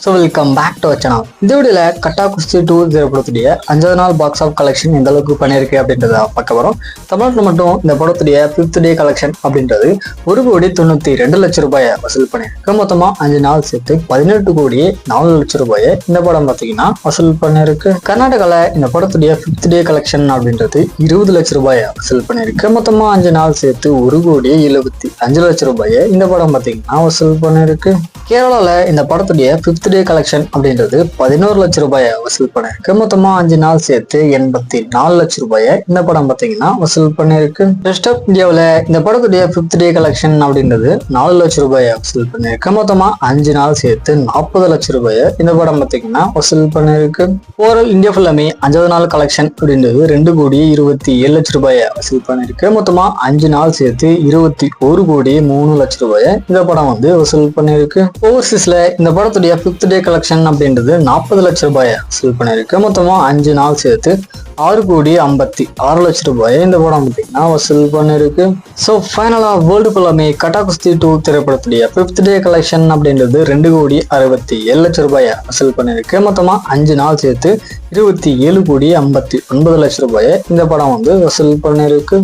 So welcome back to our channel. இந்த வீடியோல கட்டா குஸ்தி 2 படத்துடைய 5வது நாள் பாக்ஸ் ஆஃப் கலெக்ஷன் எந்த அளவுக்கு பண்ணிருக்கு அப்படின்றத பார்க்க போறோம். தமிழ்நாட்டில் மட்டும் இந்த படத்துடைய 5th டே கலெக்ஷன் அப்படின்றது 1,92 லட்சம் ரூபாயை வசூல் பண்ணிருக்கு. மொத்தமா 5 நாள் சேர்த்து 18,04 லட்சம் ரூபாயை இந்த படம் பார்த்தீங்கன்னா வசூல் பண்ணிருக்கு. கர்நாடகால இந்த படத்துடைய 5th டே கலெக்ஷன் அப்படின்றது 20 லட்சம் ரூபாயை வசூல் பண்ணிருக்கு. மொத்தமா 5 நாள் சேர்த்து 1,75 லட்சம் ரூபாயை இந்த படம் பார்த்தீங்கன்னா வசூல் பண்ணிருக்கு. கேரளால இந்த படத்துடைய 5th டே கலெக்ஷன் அப்படின்றது 11 லட்சம் ரூபாயை வசூல் பண்ணிருக்கு. மொத்தமா 5 நாள் சேர்த்து 84 லட்சம் ரூபாயை இந்த படம் பார்த்தீங்கன்னா வசூல் பண்ணிருக்கு. ரெஸ்ட் ஆஃப் இந்தியாவில் இந்த படத்துடைய 5th டே கலெக்ஷன் அப்படின்றது 4 லட்சம் ரூபாயை வசூல் பண்ணிருக்கு. மொத்தமா 5 நாள் சேர்த்து 40 லட்சம் ரூபாயை இந்த படம் பார்த்தீங்கன்னா வசூல் பண்ணிருக்கு. ஓவரால் இந்தியா ஃபுல்லாமே 5வது நாள் கலெக்ஷன் அப்படின்றது 2,27 லட்சம் ரூபாயை வசூல் பண்ணிருக்கு. மொத்தமா 5 நாள் சேர்த்து 21,03 லட்சம் ரூபாயை இந்த படம் வசூல் பண்ணிருக்கு. ஓவர்சீஸ்ல இந்த படத்துடைய 5th டே கலெக்ஷன் அப்படின்றது 40 லட்சம் ரூபாயை வசூல் பண்ணிருக்கு. மொத்தமா 5 நாள் சேர்த்து 6,56 லட்சம் ரூபாயை இந்த படம் பார்த்தீங்கன்னா வசூல் பண்ணிருக்கு. ஸோ ஃபைனலா வேர்ல்டு ஃபுல்லாமே கட்டா குஸ்தி 2 திரைப்படத்துடைய 5th டே கலெக்ஷன் அப்படின்றது 2,67 லட்சம் ரூபாயை வசூல் பண்ணிருக்கு. மொத்தமா 5 நாள் சேர்த்து 27,59 லட்சம் ரூபாயை இந்த படம் வசூல் பண்ணிருக்கு.